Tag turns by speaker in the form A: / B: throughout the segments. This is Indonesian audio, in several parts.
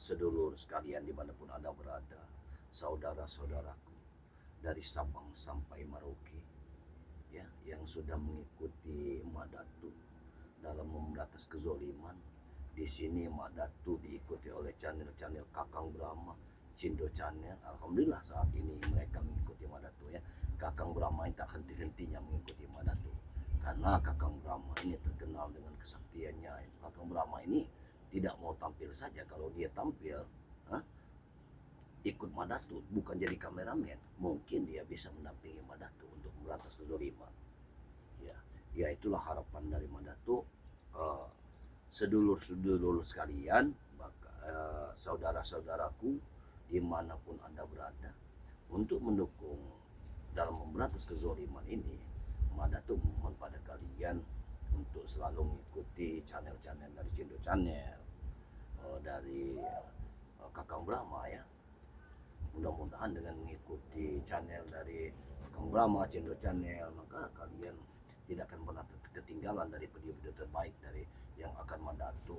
A: sedulur sekalian dimanapun Anda berada, saudara-saudaraku dari Sabang sampai Merauke, ya, yang sudah mengikuti Mak Datu dalam memberantas kezoliman. Di sini Mak Datu diikuti oleh channel-channel Kakang Brahma, Cindo Channel. Alhamdulillah saat ini mereka mengikuti Mak Datu, ya. Kakang Brahma ini tak henti-hentinya mengikuti Mak Datu, karena Kakang Brahma ini terkenal dengan kesaktiannya. Kakang Brahma ini tidak mau tampil saja. Kalau dia tampil, ikut Mak Datu, bukan jadi kameramen, mungkin dia bisa mendampingi Mak Datu untuk memberantas kezaliman. Ya, itulah harapan dari Mak Datu. Sedulur-sedulur sekalian, saudara-saudaraku dimanapun Anda berada, untuk mendukung dalam memberantas kezaliman ini, Mak Datu memohon pada kalian untuk selalu mengikuti channel-channel dari Cindo Channel, dari Kakang Brahma, ya. Mudah-mudahan dengan mengikuti channel dari Kakang Brahma, Cindo Channel, maka kalian tidak akan pernah ketinggalan dari video-video terbaik dari yang akan Mak Datu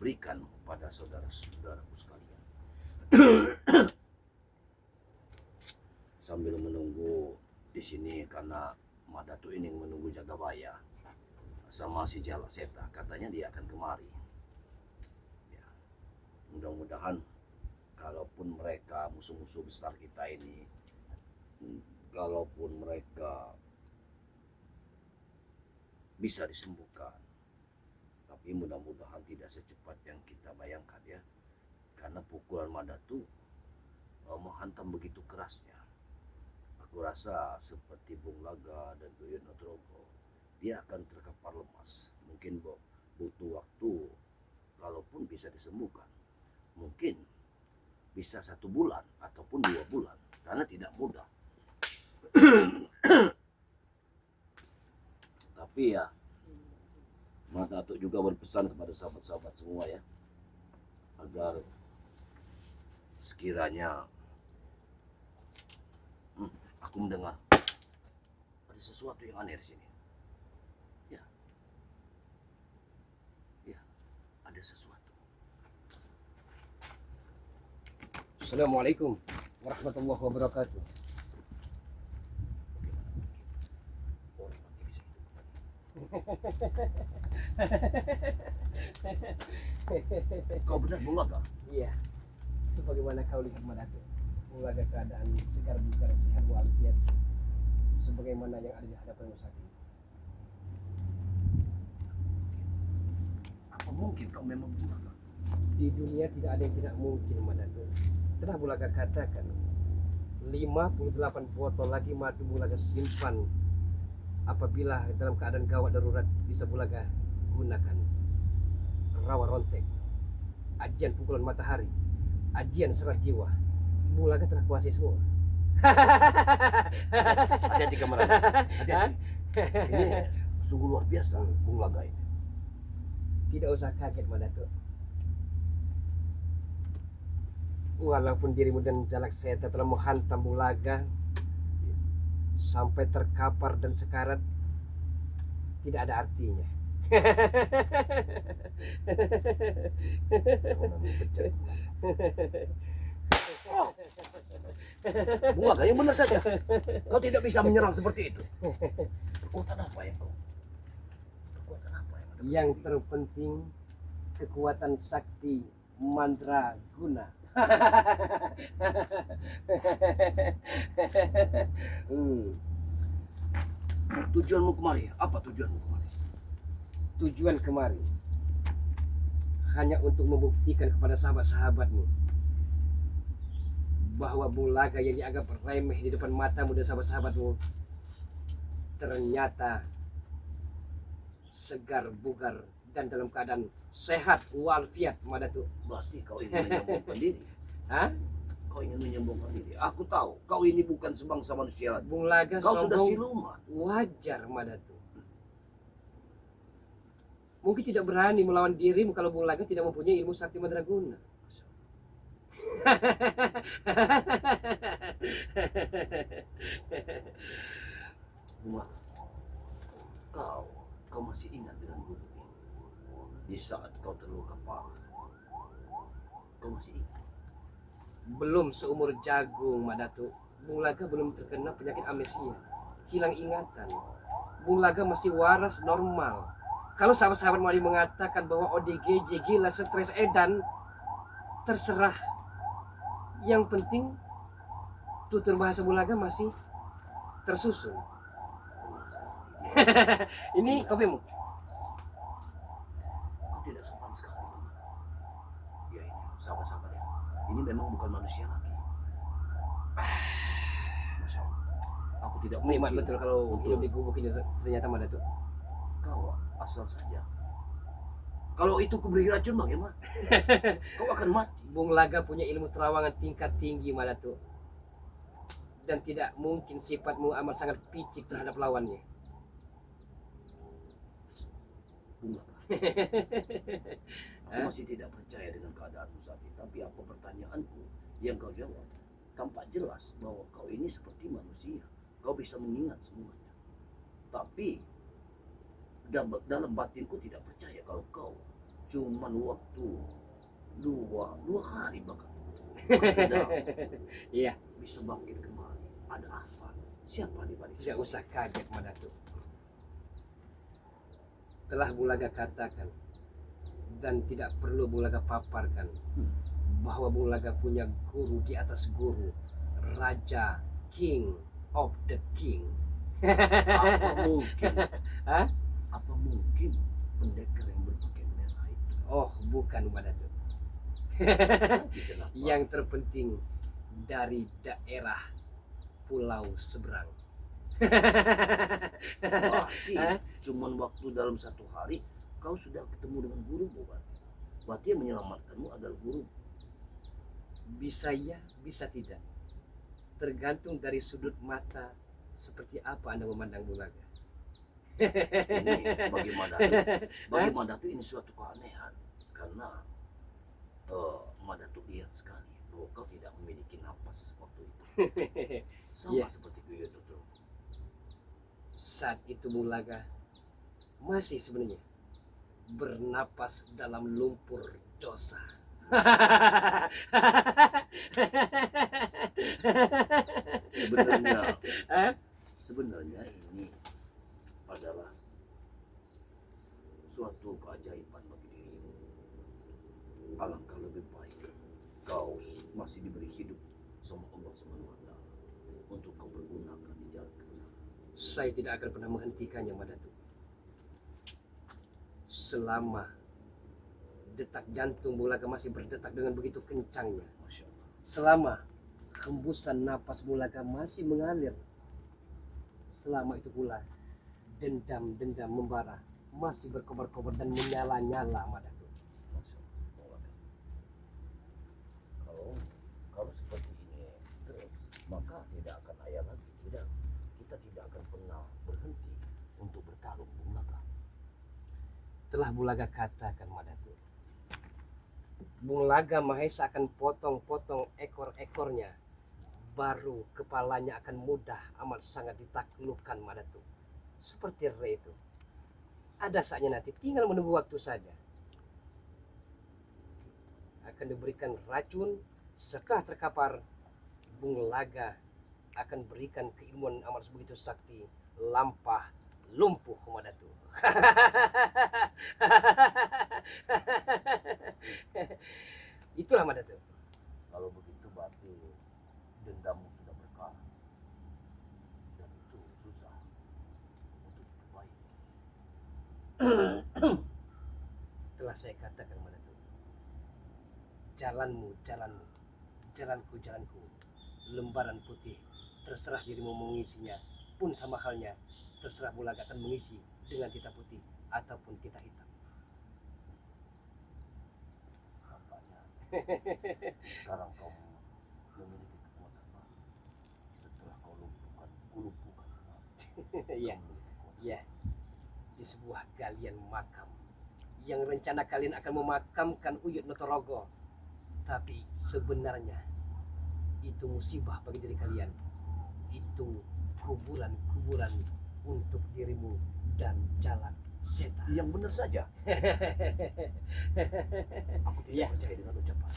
A: berikan kepada saudara-saudaraku sekalian. Sambil menunggu di sini, karena Mak Datu ini menunggu Jagabaya sama si Jala Seta, katanya dia akan kemari. Ya, mudah-mudahan kalaupun mereka musuh-musuh besar kita ini, kalaupun mereka bisa disembuhkan, tapi mudah-mudahan tidak secepat yang kita bayangkan, ya. Karena pukulan Mak Datu menghantam begitu kerasnya. Aku rasa seperti Bung Laga dan Duyun Nugroho, dia akan terkapar lemas. Mungkin butuh waktu, kalaupun bisa disembuhkan, mungkin bisa 1 bulan ataupun 2 bulan, karena tidak mudah. Tapi ya, Mak Datu juga berpesan kepada sahabat-sahabat semua, ya, agar sekiranya aku mendengar ada sesuatu yang aneh di sini. Ya, ada sesuatu.
B: Assalamualaikum warahmatullahi wabarakatuh.
A: Kau benar Bung Laga?
B: Iya, sebagaimana kau lihat Mak Datu, menjaga keadaan segar bugar, sehat walafiat, sebagaimana yang ada di hadapan saat ini.
A: Apa mungkin kau memang Bung Laga?
B: Di dunia tidak ada yang tidak mungkin, Mak Datu. Telah Bung Laga katakan, 58 botol lagi madu Bung Laga simpan. Apabila dalam keadaan gawat darurat bisa Bung Laga gunakan. Rawa rontek, ajian pukulan matahari, ajian serah jiwa, Bung Laga telah kuasai semua.
A: Hati-hati kameran. Hati-hati. Ini sungguh luar biasa Bung Laga ini.
B: Tidak usah kaget Mak Datu. Walaupun dirimu dan Jalak Seta telah menghantam Bung Laga sampai terkapar dan sekarat, tidak ada artinya.
A: Bung Laga, yang benar saja. Kau tidak bisa menyerang seperti itu. Kekuatan apa yang kau? Kekuatan apa yang ada?
B: Yang terpenting kekuatan sakti mandraguna.
A: Tujuanmu kemari? Apa tujuanmu kemari?
B: Tujuan kemari hanya untuk membuktikan kepada sahabat-sahabatmu bahwa Bung Laga yang dianggap remeh di depan matamu dan sahabat-sahabatmu ternyata segar bugar dan dalam keadaan sehat walafiat, Mak Datu.
A: Berarti kau ingin menyombongkan diri.
B: Hah?
A: Kau ingin menyombongkan diri. Aku tahu kau ini bukan sebangsa manusia lagi.
B: Bung Laga
A: Kau sudah
B: sombong
A: siluman.
B: wajar, Mak Datu. Mungkin tidak berani melawan dirimu kalau Bung Laga tidak mempunyai ilmu sakti mandraguna.
A: Bung Laga, kau masih ingat dengan dulu ini. Di saat kau terluka parah, kau masih ingat?
B: Belum seumur jagung, Mak Datuk. Bung Laga belum terkena penyakit amnesia, hilang ingatan. Bung Laga masih waras normal. Kalau sahabat-sahabat mau mengatakan bahwa ODGJ gila, stres, edan, terserah. Yang penting tutur bahasa Bung Laga masih tersusun.
A: Benar sekali.
B: Ini kopimu.
A: Kau tidak sopan sekali. Ya ini, sahabat-sahabat ya. Ini memang bukan manusia lagi. Masya Allah. Aku tidak
B: Nikmat
A: mungkin
B: betul kalau
A: untuk
B: hidup di gubuk ini ternyata, Mak Datuk.
A: kau asal saja. Kalau itu kuberi racun bagaimana? Kau akan mati.
B: Bung Laga punya ilmu terawangan tingkat tinggi, Mak Datuk. Dan tidak mungkin sifatmu amat sangat picik terhadap lawannya.
A: Bunga. Aku masih tidak percaya dengan keadaanmu saat ini. Tapi apa pertanyaanku yang kau jawab? Tampak jelas bahwa kau ini seperti manusia. Kau bisa mengingat semuanya. Tapi dalam batinku tidak percaya kalau kau cuman waktu dua hari bahkan sudah
B: Iya,
A: bisa bangkit kembali. Ada apa? Siapa di balik
B: tidak
A: semua?
B: usah kaget, Mak Datuk. Telah Bung Laga katakan dan tidak perlu Bung Laga paparkan bahwa Bung Laga punya guru di atas guru, raja, king of the king.
A: Apa mungkin?
B: Hah?
A: Apa mungkin pendekar yang berpakaian merah itu?
B: Oh, bukan, Mak Datuk.
A: Tapi kenapa?
B: Yang terpenting dari daerah pulau seberang.
A: Berarti
B: Hah?
A: cuman waktu dalam satu hari kau sudah ketemu dengan guru bukan? Berarti yang menyelamatkanmu adalah guru.
B: Bisa ya, bisa tidak. Tergantung dari sudut mata seperti apa Anda memandang Bung Laga.
A: Ini bagi Madatu ini suatu keanehan karena Madatu lihat sekali bahwa kau tidak memiliki napas waktu itu. Sama
B: Iya.
A: seperti Kuyo Tutur.
B: Saat itu Bung Laga masih sebenarnya bernapas dalam lumpur dosa.
A: Sebenarnya
B: Hah?
A: sebenarnya ini adalah suatu keajaiban bagi dirimu. Alangkah lebih baik kau masih diberi hidup sama Allah Subhanahu wa taala untuk kau pergunakan di jalan kebenaran.
B: Saya tidak akan pernah menghentikannya, Madatu. Selama detak jantung Bung Laga masih berdetak dengan begitu kencangnya,
A: Masya Allah.
B: selama hembusan napas Bung Laga masih mengalir, selama itu pula dendam-dendam membara masih berkobar-kobar dan menyala-nyala, Madatu.
A: Masya Allah. Kalau seperti ini terus, maka tidak akan ayah lagi. Kita tidak akan pernah berhenti untuk bertarung Bung Laga.
B: Telah Bung Laga katakan, Madatu, Bung Laga Mahesa akan potong-potong ekor-ekornya, baru kepalanya akan mudah amat sangat ditaklukkan, Madatu. Seperti Re itu. Ada saatnya nanti, tinggal menunggu waktu saja. Akan diberikan racun, setelah terkapar, Bung Laga akan berikan keilmuan amat begitu sakti, lampah, lumpuh, Madatu. Itulah, Madatu.
A: Kalau begitu berarti dendammu sudah berkarat dan itu susah untuk diperbaiki.
B: Telah saya katakan, Madatu, jalanmu jalanmu, jalanku jalanku, lembaran putih, terserah dirimu mengisinya, pun sama halnya terserah Bung Laga akan mengisi dengan tinta putih ataupun tinta hitam.
A: Nampaknya sekarang kau memiliki kekuatan baru setelah kau lumpuhkan
B: Iya, iya, di sebuah galian makam yang rencana kalian akan memakamkan Uyut Notorogo, tapi sebenarnya itu musibah bagi diri kalian. Itu kuburan-kuburan untuk dirimu dan jalan setan.
A: yang benar saja. Aku tidak
B: Iya.
A: percaya dengan ucapan.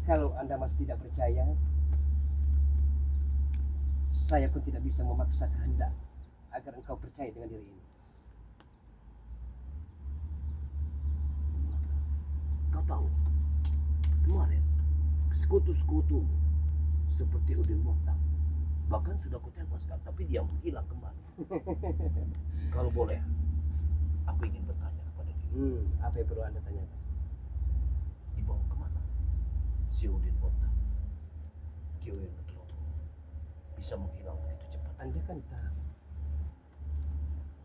B: Kalau Anda masih tidak percaya, saya pun tidak bisa memaksa kehendak agar engkau percaya dengan diri ini.
A: Kau tahu, kemarin sekutu-sekutu seperti Udin Montang bahkan sudah kutewaskan, tapi dia menghilang kembali. Kalau boleh, aku ingin bertanya kepada dia.
B: Apa yang perlu Anda tanyakan?
A: Dibawa kemana si Udin Montang? Kiwin Nugroho bisa menghilang begitu cepat.
B: Anda kan tahu,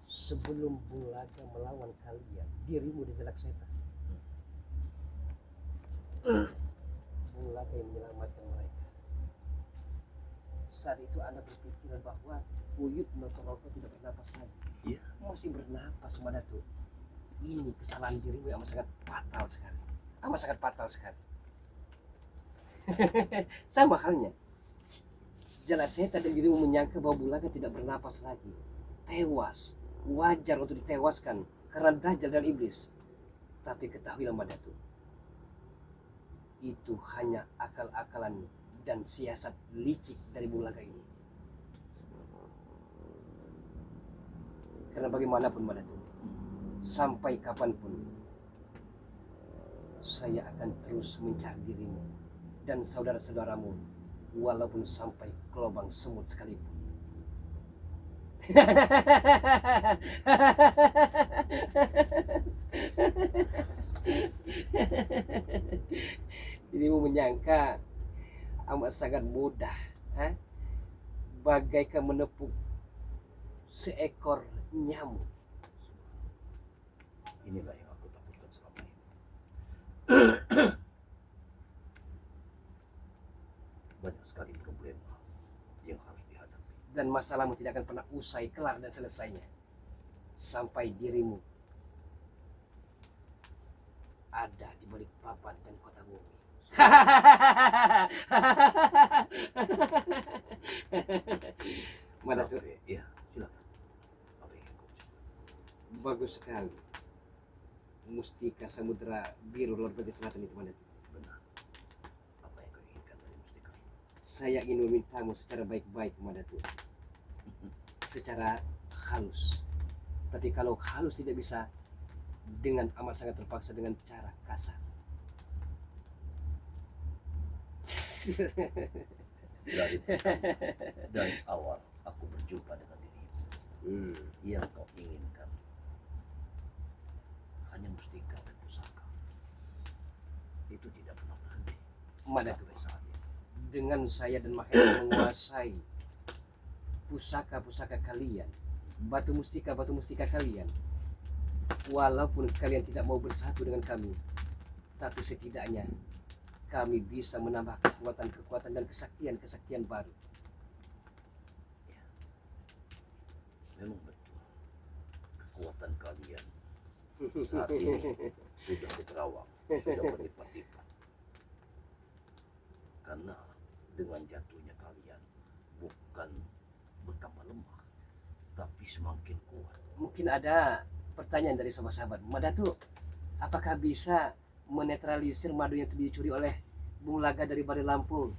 B: sebelum Bung Laga melawan kalian, dirimu dijelak setan. Bung Laga yang menyelamatkan mereka. Saat itu Anda berpikiran bahwa Buyut Nugroho tidak bernapas lagi.
A: Iya.
B: Masih bernapas, Madatu. Ini kesalahan dirimu yang amat sangat fatal sekali. Amat sangat fatal sekali. Sama halnya, jelas setan dan dirimu menyangka bahwa Bulaga tidak bernapas lagi, tewas. Wajar untuk ditewaskan karena Dajjal dan iblis. Tapi ketahuilah Madatu, itu hanya akal-akalan dan siasat licik dari Bulaga ini. Karena bagaimanapun Madatu, sampai kapanpun saya akan terus mencari dirimu dan saudara-saudaramu, walaupun sampai ke lubang semut sekalipun. Dirimu menyangka amat sangat mudah, bagaikan menepuk seekor nyamuk.
A: Inilah yang aku takutkan selama ini. Banyak sekali problema yang harus dihadapi.
B: Dan masalahmu tidak akan pernah usai, kelar dan selesainya sampai dirimu ada di balik papan dan kota bumi. Mana tuh?
A: Iya, silakan. Apa yang kau ucapkan?
B: Bagus sekali. Mustika Samudra Biru Laut Bagai Selatan itu mana tuh?
A: Benar. Apa yang kau inginkan dari mustika ini?
B: Saya ingin memintamu secara baik-baik Madatu, secara halus. Tapi kalau halus tidak bisa, dengan amat sangat terpaksa dengan cara kasar.
A: Dari awal aku berjumpa dengan dirimu. Yang kau inginkan hanya mustika dan pusaka. Itu tidak pernah berhenti.
B: Madatu,
A: Sampai saat ini.
B: dengan saya dan Mahendra menguasai pusaka-pusaka kalian, batu mustika kalian, walaupun kalian tidak mau bersatu dengan kami, tapi setidaknya kami bisa menambah kekuatan-kekuatan dan kesaktian-kesaktian baru.
A: Ya, memang betul. Kekuatan kalian saat ini sudah diterawang, sudah berlipat-lipat. Karena dengan jatuhnya kalian bukan bertambah lemah, tapi semakin kuat.
B: Mungkin ada pertanyaan dari sahabat-sahabat. Madatu, apakah bisa menetralisir madu yang dicuri oleh Bung Laga dari Bari Lampung?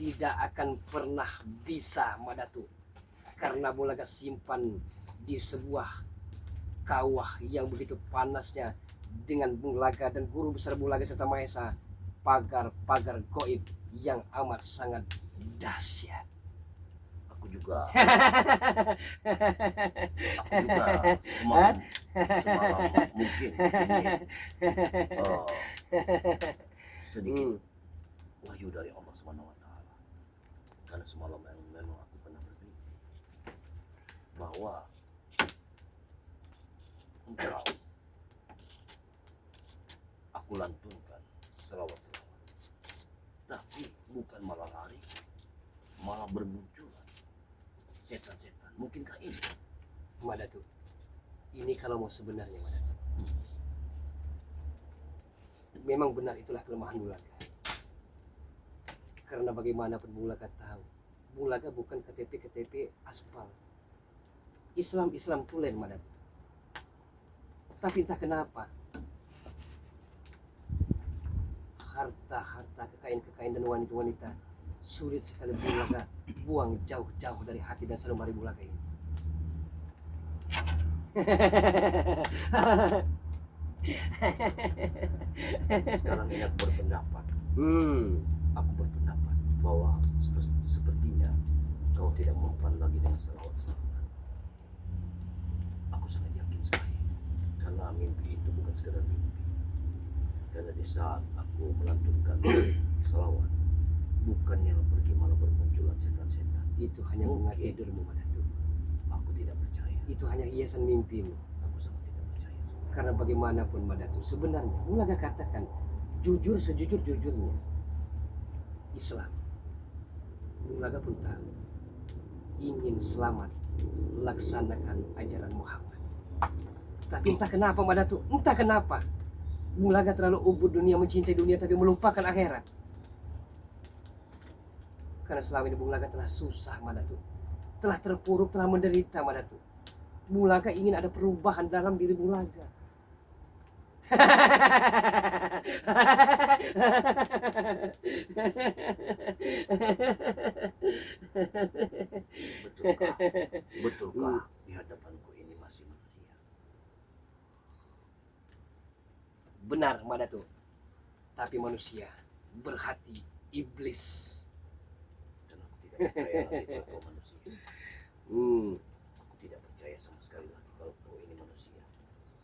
B: Tidak akan pernah bisa, Madatu, karena Bung Laga simpan di sebuah kawah yang begitu panasnya dengan Bung Laga dan guru besar Bung Laga serta Mahesa, pagar-pagar goib yang amat sangat dahsyat.
A: Aku juga semalam mungkin sedikit wahyu dari Allah SWT. Karena semalam memang aku pernah bermimpi bahwa engkau aku lantunkan selawat-selawat, tapi bukan malah lari, malah bermunculan setan-setan. Mungkinkah ini?
B: Madatu, ini kalau mau sebenarnya Madatu, memang benar itulah kelemahan Bung Laga. Karena bagaimanapun Bung Laga tahu, Bung Laga bukan KTP aspal, Islam tulen Madatu. Tapi entah kenapa harta-harta, kekayaan-kekayaan dan wanita-wanita sulit sekali Bung Laga buang jauh-jauh dari hati dan sanubari Bung Laga ini.
A: Sekarang ini aku berpendapat,
B: Hmm,
A: aku berpendapat bahwa sepertinya kau tidak mempan lagi dengan selawat-selawat. Aku sangat yakin sekali, karena mimpi itu bukan sekedar mimpi. Karena di saat aku melantunkan selawat, bukannya pergi malah bermunculan setan-setan.
B: itu hanya bunga
A: Mungkin.
B: tidurmu Madatu.
A: Aku tidak percaya.
B: Itu hanya hiasan mimpimu.
A: Aku sangat tidak percaya.
B: Karena bagaimanapun Madatu, sebenarnya Bung Laga katakan jujur sejujur-jujurnya Islam. Bung Laga pun tahu ingin selamat laksanakan ajaran Muhammad. Tapi entah kenapa Madatu, entah kenapa Bung Laga terlalu ubud dunia, mencintai dunia tapi melupakan akhirat. Karena selama ini Bung Laga telah susah Madatu, telah terpuruk, telah menderita Madatu. Bung Laga ingin ada perubahan dalam diri Bung Laga.
A: Betulkah? Betulkah di hadapanku ini masih manusia?
B: Benar Madatu, tapi manusia berhati iblis.
A: Dan aku tidak percaya lagi kalau kau manusia.
B: Hmm,
A: Aku tidak percaya sama sekali lagi kalau kau ini manusia.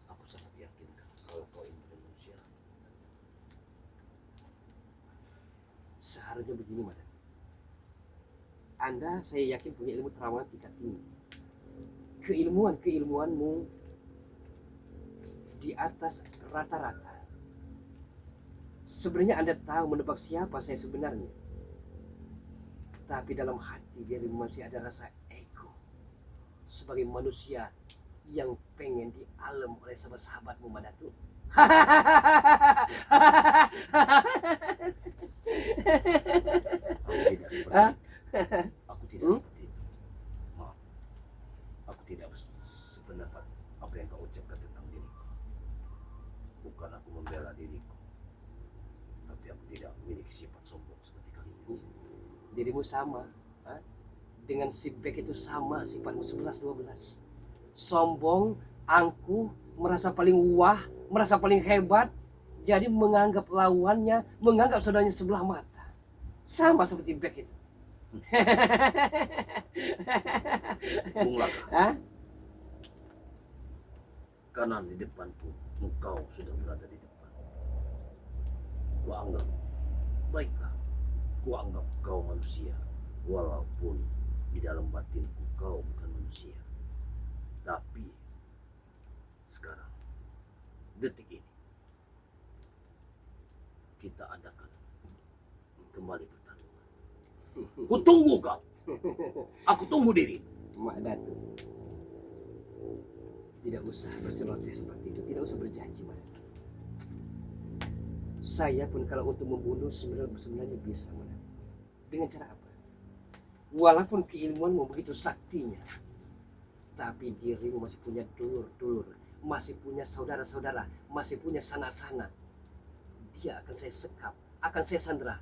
A: Aku sangat yakin kalau kau ini bukan manusia.
B: seharusnya begini Madatu. Anda saya yakin punya ilmu terawangan tingkat tinggi. Keilmuanmu di atas rata-rata. Sebenarnya Anda tahu menebak siapa saya sebenarnya. Tapi dalam hati dirimu masih ada rasa ego. Sebagai manusia yang pengen dialem oleh sahabat-sahabatmu Madatu.
A: Aku tidak seperti
B: Hah?
A: itu. Aku tidak
B: Hmm?
A: seperti itu. Maaf. Aku tidak sependapat apa yang kau ucapkan tentang diriku. Bukan aku membela diriku. Tapi aku tidak memiliki sifat sombong seperti kalian.
B: Dirimu sama, ha? Dengan si Bek itu sama sifatmu 11-12. Sombong, angkuh, merasa paling wah, merasa paling hebat, jadi menganggap lawannya, menganggap saudaranya sebelah mata. Sama seperti Bek itu.
A: Bung Laka,
B: Hah?
A: kanan di depanku, engkau sudah berada di depan. Kuanggap, baiklah, kuanggap kau manusia, walaupun di dalam batinku kau bukan manusia. Tapi sekarang, detik ini, kita adakan kembali pertarungan. Ku tunggu kau, aku tunggu diri.
B: Mak Datu, tidak usah berceloteh seperti itu, tidak usah berjanji Mak. Saya pun kalau untuk membunuh sebenarnya bisa Mak. Dengan cara apa? Walaupun keilmuanmu begitu saktinya, tapi dirimu masih punya dulur-dulur, masih punya saudara-saudara, masih punya sanak-sanak. Dia akan saya sekap, akan saya sandera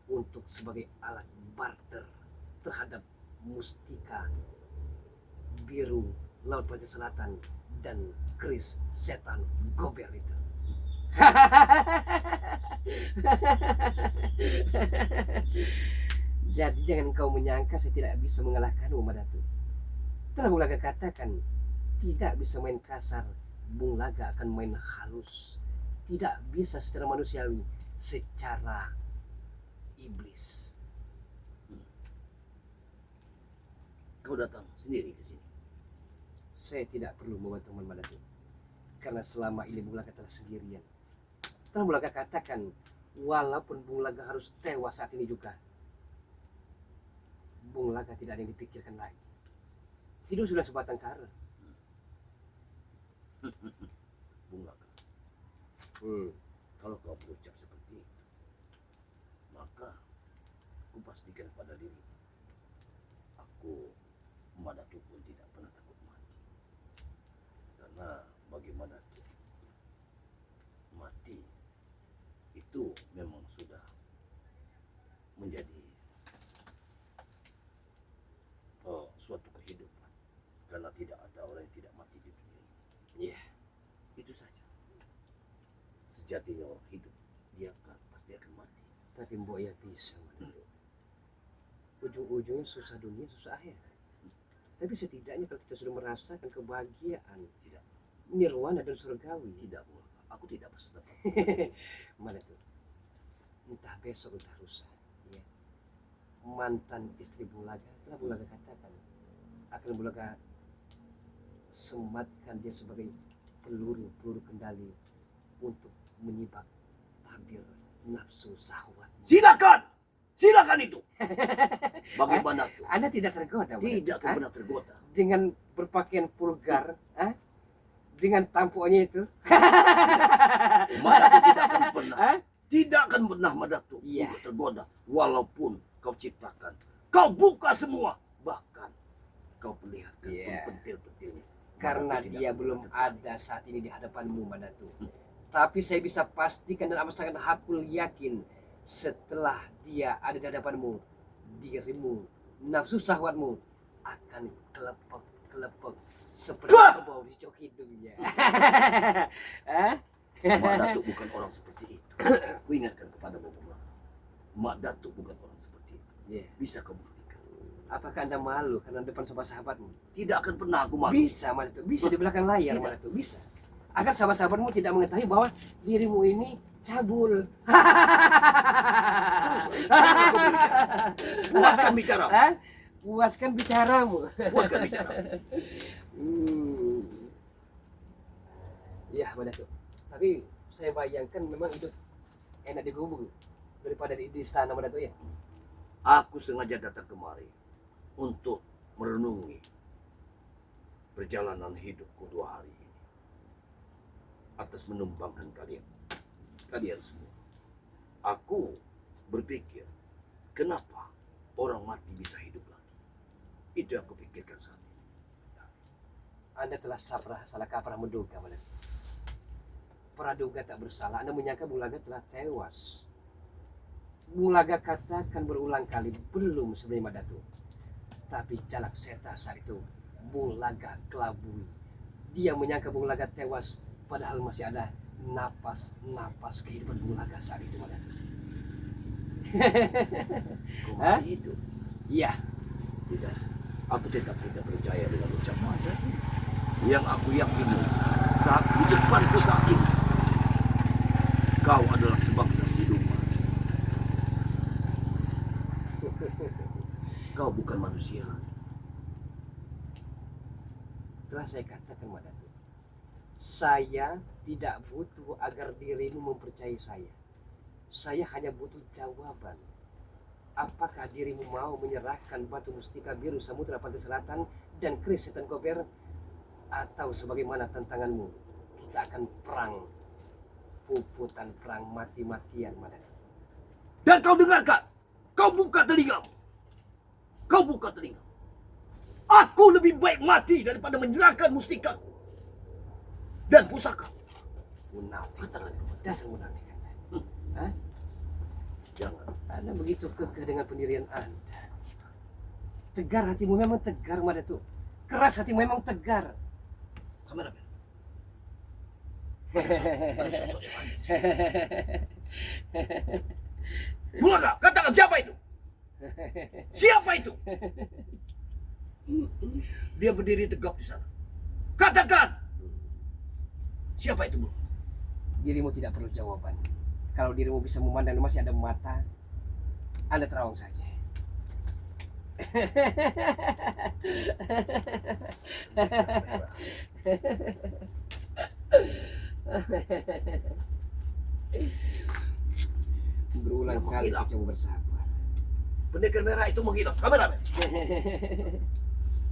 B: untuk sebagai alat barter terhadap mustika biru Laut Pasir Selatan dan keris setan gober itu. Jadi jangan kau menyangka saya tidak bisa mengalahkanmu Madatu. Telah Bung Laga katakan tidak bisa main kasar, Bung Laga akan main halus. Tidak bisa secara manusiawi, secara iblis.
A: Kau datang sendiri ke sini.
B: Saya tidak perlu membawa teman Madatu, karena selama ini Bung Laga telah sendirian. Telah Bung Laga katakan, walaupun Bung Laga harus tewas saat ini juga, Bung Laga tidak ada yang dipikirkan lagi. Hidup sudah sebatang kara.
A: Bung Laka,
B: Hmm.
A: kalau kau berucap seperti itu, maka aku pastikan pada diri aku Madatu pun tidak pernah takut mati. Karena bagi Madatu, mati itu itu memang sudah menjadi suatu kehidupan, karena tidak ada orang yang tidak mati di dunia ini.
B: Iya.
A: Itu saja. Sejatinya orang hidup, dia pasti akan mati.
B: Tapi mbok ya bisa Manado. Ujung-ujungnya susah dunia, susah akhirat. Tapi setidaknya kalau kita sudah merasakan kebahagiaan,
A: Tidak,
B: nirwana dan surgawi,
A: tidak boleh. Aku tidak bersepakat.
B: mana tuh? Entah besok entah lusa, ya. Mantan istri Bulaga telah Bulaga katakan akan Bulaga sematkan dia sebagai peluru kendali untuk menyibak tabir nafsu syahwat.
A: Silakan itu. Bagaimana tuh?
B: Anda tidak tergoda?
A: Tidak akan
B: Hah?
A: pernah tergoda.
B: Dengan berpakaian vulgar, dengan tampuknya itu.
A: Madatu tidak akan pernah.
B: Hah?
A: Tidak akan pernah Madatu
B: Iya.
A: untuk tergoda. Walaupun kau ciptakan, kau buka semua, bahkan kau perlihatkan
B: Iya.
A: pentil-pentilnya.
B: Karena
A: Madatu tidak
B: dia
A: akan
B: belum
A: pernah tertarik.
B: ada saat ini di hadapanmu, Madatu. Tapi saya bisa pastikan dan amat sangat hakul yakin setelah dia ada di hadapanmu, dirimu, nafsu syahwatmu akan kelepek seperti
A: Wah!
B: kerbau di cok hidungnya.
A: Mak Datuk bukan orang seperti itu. Ku ingatkan kepada Bapak. Mak Datuk bukan orang seperti itu.
B: Yeah.
A: Bisa kau buktikan.
B: Apakah Anda malu karena depan sahabat-sahabatmu?
A: Tidak akan pernah aku malu.
B: Bisa, Madatu. Bisa di belakang layar,
A: Tidak.
B: Madatu. Bisa. Agar sahabat-sahabatmu tidak mengetahui bahwa dirimu ini cabul.
A: Puaskan bicara.
B: Hah? Puaskan bicaramu.
A: Puaskan bicara.
B: Ya, Madatu. Tapi saya bayangkan memang hidup enak di gubuk daripada di istana, Madatu ya.
A: Aku sengaja datang kemari untuk merenungi perjalanan hidupku 2 hari ini. Atas menumbangkan kalian semua. Aku berpikir, kenapa orang mati bisa hidup lagi? Itu yang aku pikirkan saat ini.
B: Anda telah salah kaprah menduga, Madatu. Praduga tak bersalah. Anda menyangka Bulaga telah tewas. Bulaga katakan berulang kali belum sebenarnya, Madatu. Tapi jalak seta saat itu Bulaga kelabui. Dia menyangka Bulaga tewas, padahal masih ada napas kehidupan Bulaga saat itu, Madatu.
A: Kau
B: Hah?
A: masih hidup?
B: Iya.
A: Tidak. Aku tetap tidak percaya dengan ucapan. Yang aku yakini saat di depanku saat ini, kau adalah sebangsa siluman. Kau bukan manusia lagi.
B: Telah saya katakan, Madatu. Saya tidak butuh agar dirimu mempercayai saya. Saya hanya butuh jawaban. Apakah dirimu mau menyerahkan batu mustika biru Samudra Pantai Selatan dan keris setan kober, atau sebagaimana tantanganmu kita akan perang, puputan perang mati-matian, Madatu.
A: Dan kau dengarkan, kau buka telingamu. Kau buka telingamu. Aku lebih baik mati daripada menyerahkan mustikaku dan pusaka.
B: Munafik, dasar munafik. Hah?
A: Jangan.
B: Anda begitu kekeh dengan pendirian Anda. Tegar hatimu memang tegar, Madatu. Keras hatimu memang tegar.
A: Kameramen. Ada sosok yang aneh di sini. Bulaga, katakan siapa itu? Siapa itu? Dia berdiri tegap di sana. Katakan. Siapa itu, Bu?
B: Dirimu tidak perlu jawaban. Kalau dirimu bisa memandang masih ada mata, Anda terawang saja. Berulang kali saya coba bersabar.
A: Pendekar merah itu menghilang. Kameramen.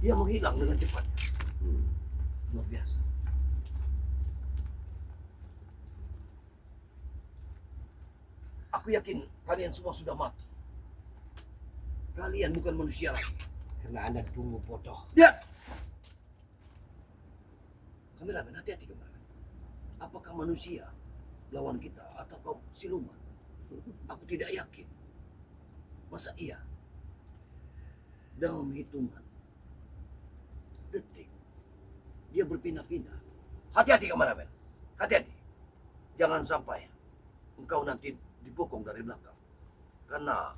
A: Dia menghilang dengan cepat. Luar biasa. Aku yakin kalian semua sudah mati. Kalian bukan manusia lagi.
B: Karena Anda dungu bodoh.
A: Lihat. Kameramen, hati-hati kameramen. Apakah manusia lawan kita atau kau siluman? Aku tidak yakin. Masa iya? Dalam hitungan detik dia berpindah-pindah. Hati-hati kameramen. Hati-hati. Jangan sampai engkau nanti dibokong dari belakang. Karena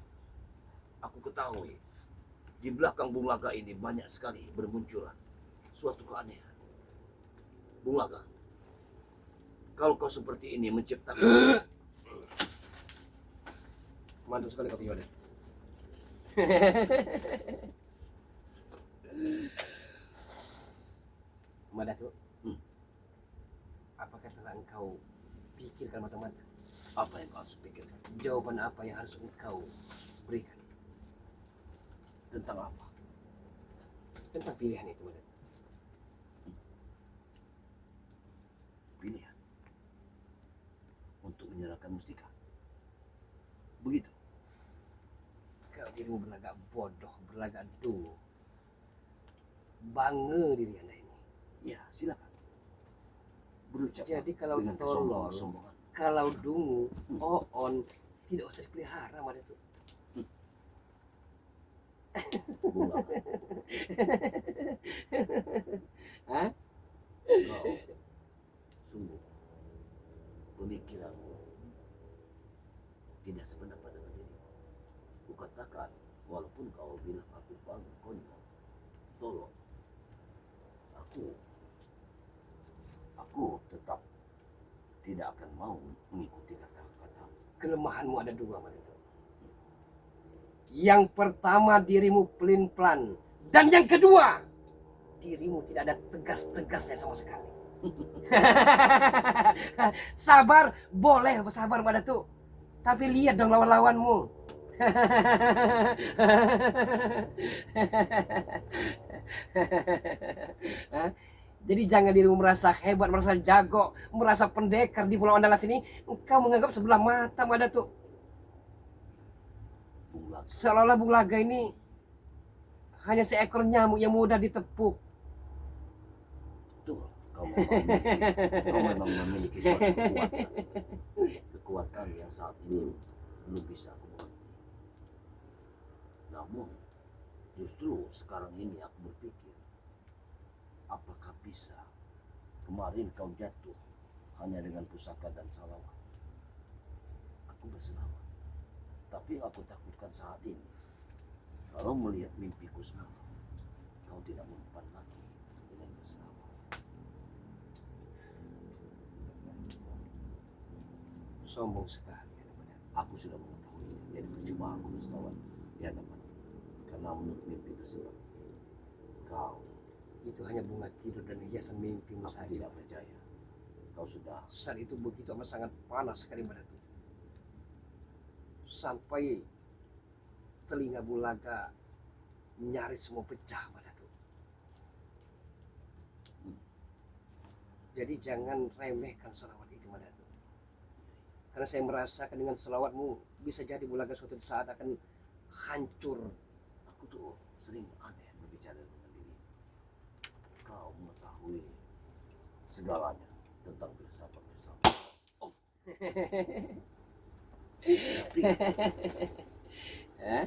A: aku ketahui di belakang Bung Laga ini banyak sekali bermunculan suatu keanehan. Bung Laga, kalau kau seperti ini menciptakan
B: Mantap sekali kopi Yoda. Madatu, apakah telah engkau pikirkan mata-mata
A: apa yang kau harus pikirkan?
B: jawaban apa yang harus engkau berikan
A: Tentang apa?
B: tentang pilihan itu, Madatu?
A: Pilihan untuk menyerahkan mustika. Begitu.
B: Kau dirimu berlagak bodoh, berlagak dulu. Bangga diri anda ini.
A: Ya, silakan. Berucap
B: Jadi kalau
A: dengan
B: tolol,
A: kesombongan.
B: kalau dungu, oon, tidak usah dipelihara, Madatu.
A: Bung Laga,
B: Hah?
A: kau sungguh pemikiranmu tidak sependapat dengan dirimu. Kukatakan, walaupun kau bilang aku bangun konyol, tolong, aku tetap tidak akan mau mengikuti kata-kata.
B: Kelemahanmu ada dua, Madatu. Yang pertama, dirimu pelin-pelan, dan yang kedua, dirimu tidak ada tegas-tegasnya sama sekali. Sabar, boleh sabar, Madatu. Tapi lihat dong lawan-lawanmu. Hah? Jadi jangan dirimu merasa hebat, merasa jago, merasa pendekar di Pulau Andalas ini. Engkau menganggap sebelah mata, Madatu.
A: Bung Laga,
B: Seolah-olah Bung Laga ini hanya seekor nyamuk yang mudah ditepuk.
A: betul. Kau memang memiliki suatu kekuatan yang saat ini belum bisa aku mengerti. Namun justru sekarang ini aku berpikir, apakah bisa kemarin kau jatuh hanya dengan pusaka dan salawat? Aku berselawat. Tapi yang aku takutkan saat ini, kalau melihat mimpiku semalam, kau tidak mempan lagi dengan berselawat.
B: Sombong sekali.
A: Aku sudah mengetahui, jadi percuma aku berselawat di hadapan. Karena menurut mimpi tersebut, kau,
B: Itu hanya bunga tidur dan hiasan mimpimu
A: aku
B: saja.
A: tidak percaya. Kau sudah
B: Saat itu begitu amat sangat panas sekali, Madatu. Sampai telinga Bung Laga nyaris mau pecah, Madatu. Jadi jangan remehkan selawat itu, Madatu. Karena saya merasakan dengan selawatmu bisa jadi Bung Laga suatu saat akan hancur.
A: aku tuh sering aneh berbicara dengan diri. Kau mengetahui segalanya tentang filsafat. Oh. Tapi
B: Eh?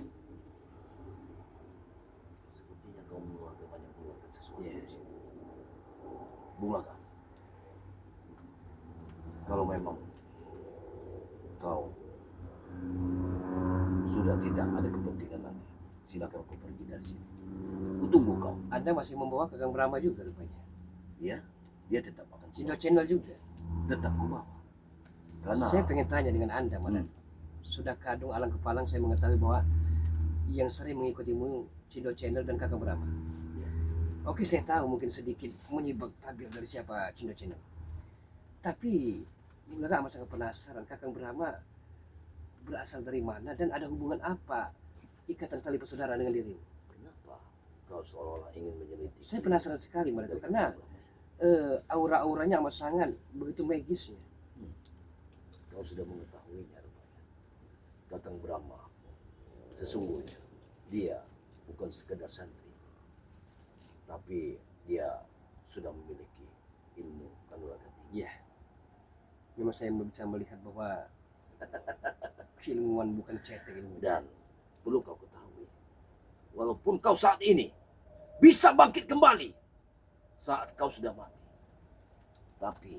A: sepertinya kau mengeluarkan banyak keluarkan sesuatu
B: Iya.
A: di sini. Bung Laga, kalau memang kau sudah tidak ada kepentingan lagi, silakan kau pergi dari sini. Kutunggu kau.
B: Anda masih membawa Kakang Brahma juga rupanya.
A: Ya, dia tetap akan
B: Cindo
A: kubawa.
B: Channel juga.
A: Tetap kubawa. Karena
B: Saya pengen tanya dengan Anda, Madatu. Sudah kadung alang kepalang saya mengetahui bahwa yang sering mengikutimu Cindo Channel dan Kakang Brahma. Oke, saya tahu mungkin sedikit menyibak tabir dari siapa Cindo Channel. Tapi Bulaga amat sangat penasaran Kakang Brahma berasal dari mana dan ada hubungan apa ikatan tali persaudaraan dengan dirimu.
A: kenapa kau seolah-olah ingin menyelidiki?
B: Saya penasaran sekali, Madatu, karena aura-auranya amat sangat begitu magisnya.
A: Kau sudah mengetahuinya rupanya. Kakang Brahma sesungguhnya dia bukan sekedar santri, tapi dia sudah memiliki ilmu kanuragan tinggi.
B: Iya. Memang saya bisa melihat bahwa Keilmuan bukan cetek ilmu.
A: Dan perlu kau ketahui, walaupun kau saat ini bisa bangkit kembali saat kau sudah mati, tapi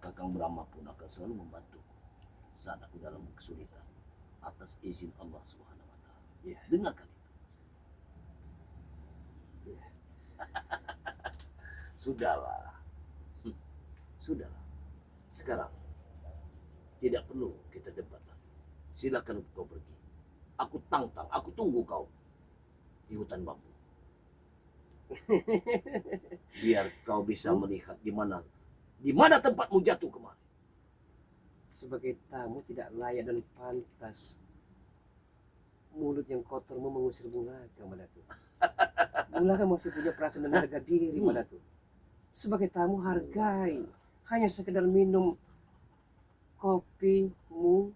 A: Kakang Brahma pun akan selalu membantu saat aku dalam kesulitan atas izin Allah Subhanahu wa taala.
B: Ya.
A: Dengarkan itu. Sudahlah. Sudahlah. Sekarang tidak perlu kita debat lagi. Silakan kau pergi. Aku tantang, aku tunggu kau di hutan bambu. Biar kau bisa melihat di mana tempatmu jatuh kemarin.
B: Sebagai tamu tidak layak dan pantas mulut yang kotormu mengusir Bulaga, Madatu. Bulaga masih punya perasaan dan harga diri, Madatu. Sebagai tamu hargai, hanya sekedar minum kopimu,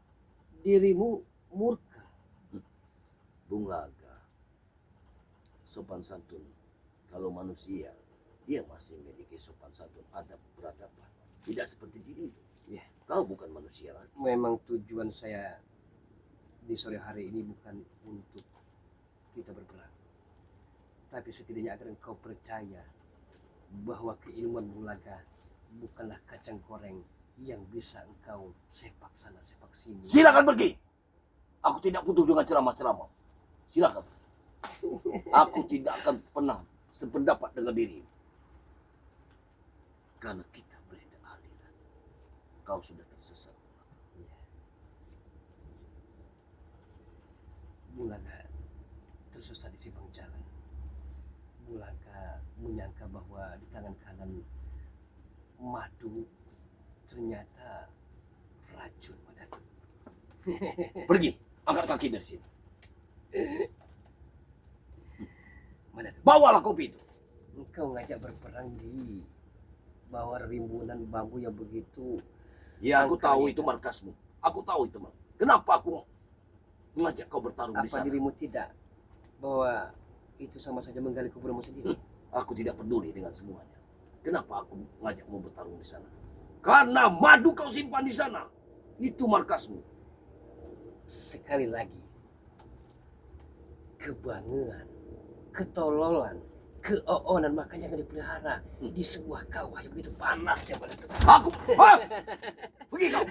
B: dirimu murka.
A: Bulaga sopan santun. Kalau manusia, dia masih memiliki sopan santun, adab, peradaban. Tidak seperti dirimu.
B: Ya.
A: Kau bukan manusia lagi.
B: Memang tujuan saya di sore hari ini bukan untuk kita berperang, tapi setidaknya agar engkau percaya bahwa keilmuan Bulaga bukanlah kacang goreng yang bisa engkau sepak sana sepak sini.
A: Silakan pergi. Aku tidak butuh dengan ceramah-ceramah. Silakan. Aku tidak akan pernah sependapat dengan dirimu. Karena kita berbeda aliran. Kau sudah tersesat.
B: Bulaga tersesat di simpang jalan. Bulaga menyangka bahwa di tangan kanan madu ternyata racun, Madatu.
A: Pergi. Angkat kaki dari sini.
B: Madatu,
A: Bawalah kopi itu.
B: engkau ngajak berperang di bawah rimbunan bambu yang begitu.
A: Ya, aku tahu
B: Angkanya.
A: itu markasmu. Aku tahu itu. Kenapa aku mengajak kau bertarung di
B: Apa
A: sana?
B: dirimu tidak bahwa itu sama saja menggali kuburmu sendiri?
A: Aku tidak peduli dengan semuanya. Kenapa aku mengajakmu bertarung di sana? Karena madu kau simpan di sana. Itu markasmu.
B: Sekali lagi, kebangean, ketololan, keoonan makanya akan dipelihara di sebuah kawah yang begitu panasnya, Madatu.
A: Aku, ah! Pergi kau.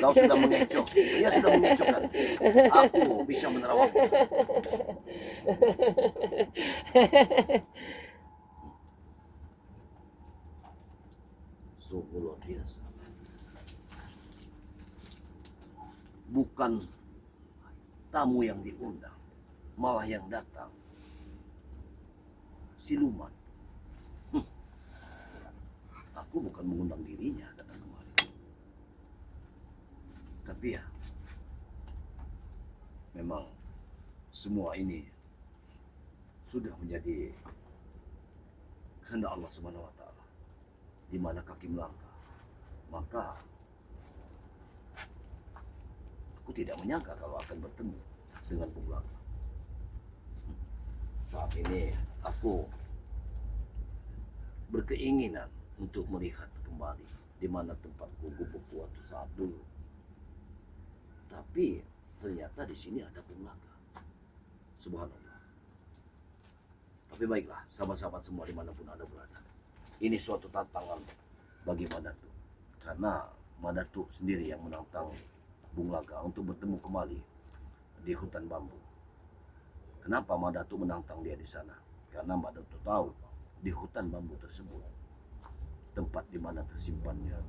A: Kau sudah mengecoh. Dia sudah mengecohkan. Aku bisa menerawang. Sungguh luar biasa. Bukan tamu yang diundang, malah yang datang siluman. Aku bukan mengundang dirinya datang kemari. Tapi ya, memang semua ini sudah menjadi kehendak Allah Subhanahu wa taala. Di mana kaki melangkah, maka aku tidak menyangka kalau akan bertemu dengan Bulaga. Saat ini aku berkeinginan untuk melihat kembali di mana tempatku gubuk waktu saat dulu. Tapi ternyata di sini ada Bulaga. Subhanallah. Tapi baiklah, sahabat-sahabat semua dimanapun Anda berada. Ini suatu tantangan bagi Madatu. Karena Madatu sendiri yang menantang Bulaga untuk bertemu kembali di hutan bambu. Kenapa Madatu menantang dia di sana? Karena Madatu tahu di hutan bambu tersebut tempat di mana tersimpannya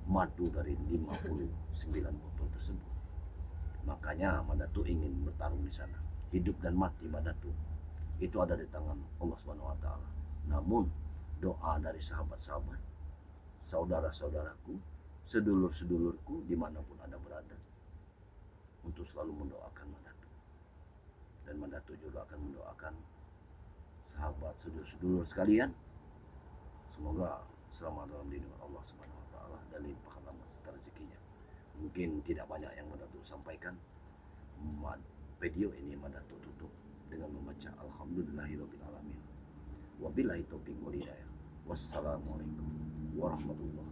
A: madu dari 59 botol tersebut. Makanya Madatu ingin bertarung di sana. Hidup dan mati Madatu itu ada di tangan Allah Subhanahu wa taala. Namun doa dari sahabat-sahabat, saudara-saudaraku, sedulur-sedulurku dimanapun Anda berada, untuk selalu mendoakan Madatu. Dan Madatu juga akan mendoakan sahabat sedulur-sedulur sekalian. Semoga selamat dalam lindungan Allah Subhanahu wa taala dan limpahkan serta rezekinya. Mungkin tidak banyak yang Madatu sampaikan. Video ini Madatu tutup dengan membaca Alhamdulillahirabbil alamin. Wabillahi taufiq wal hidayah. Wassalamualaikum warahmatullahi